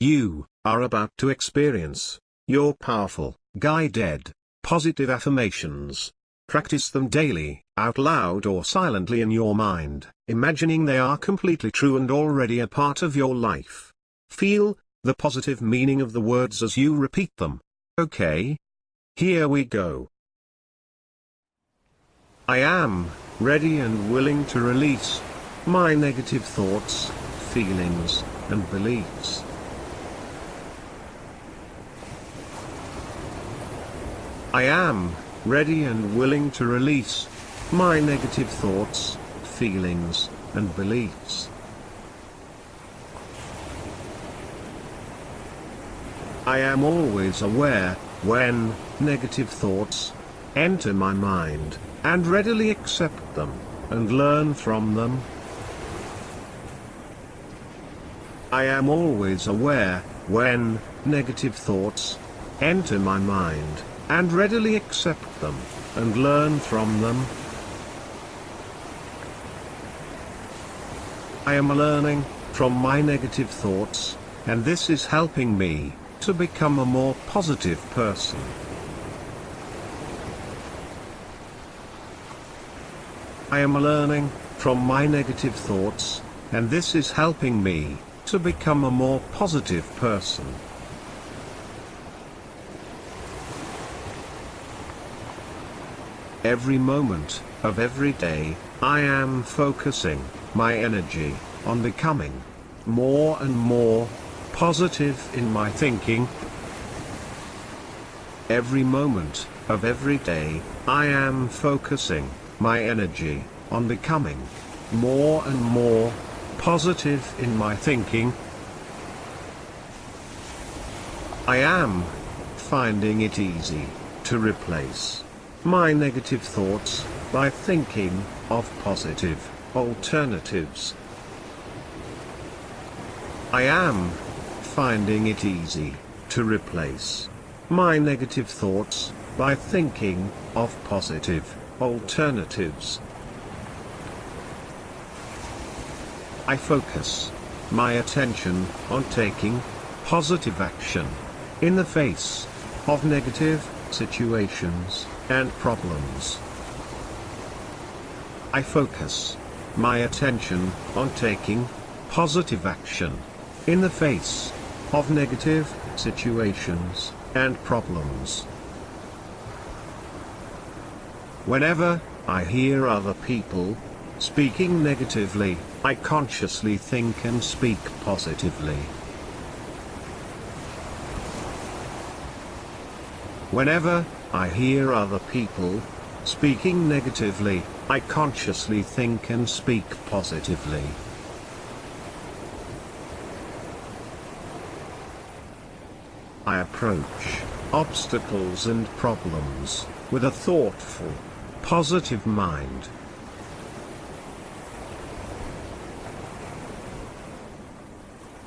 You are about to experience your powerful, guided, positive affirmations. Practice them daily, out loud or silently in your mind, imagining they are completely true and already a part of your life. Feel the positive meaning of the words as you repeat them. Okay? Here we go. I am ready and willing to release my negative thoughts, feelings, and beliefs. I am ready and willing to release my negative thoughts, feelings, and beliefs. I am always aware when negative thoughts enter my mind, and readily accept them and learn from them. I am always aware when negative thoughts enter my mind, and readily accept them and learn from them. I am learning from my negative thoughts, and this is helping me to become a more positive person. I am learning from my negative thoughts, and this is helping me to become a more positive person. Every moment of every day, I am focusing my energy on becoming more and more positive in my thinking. Every moment of every day, I am focusing my energy on becoming more and more positive in my thinking. I am finding it easy to replace my negative thoughts by thinking of positive alternatives. I am finding it easy to replace my negative thoughts by thinking of positive alternatives. I focus my attention on taking positive action in the face of negative situations and problems. I focus my attention on taking positive action in the face of negative situations and problems. Whenever I hear other people speaking negatively, I consciously think and speak positively. Whenever I hear other people speaking negatively, I consciously think and speak positively. I approach obstacles and problems with a thoughtful, positive mind.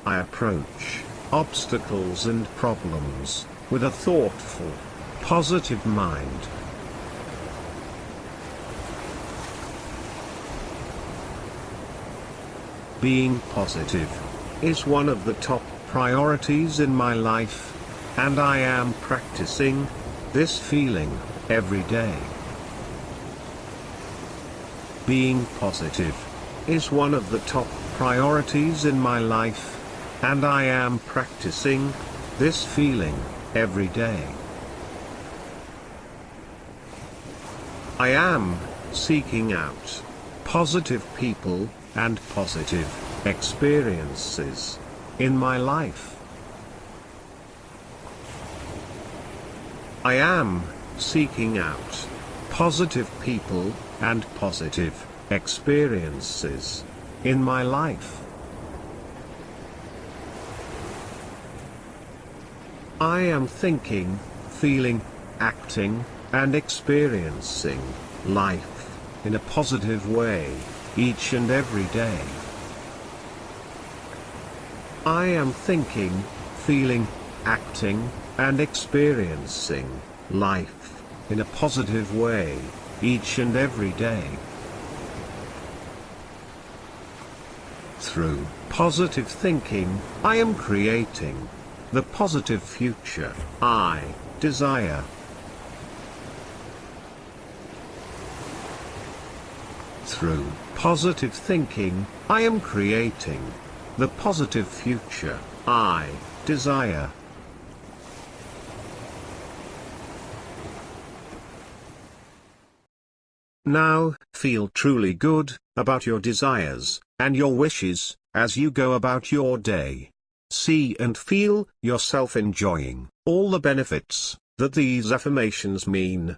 I approach obstacles and problems with a thoughtful, positive mind. Being positive is one of the top priorities in my life, and I am practicing this feeling every day. Being positive is one of the top priorities in my life, and I am practicing this feeling every day. I am seeking out positive people and positive experiences in my life. I am seeking out positive people and positive experiences in my life. I am thinking, feeling, acting, and experiencing life in a positive way each and every day. I am thinking, feeling, acting, and experiencing life in a positive way each and every day. Through positive thinking, I am creating the positive future I desire. Through positive thinking, I am creating the positive future I desire. Now, feel truly good about your desires and your wishes as you go about your day. See and feel yourself enjoying all the benefits that these affirmations mean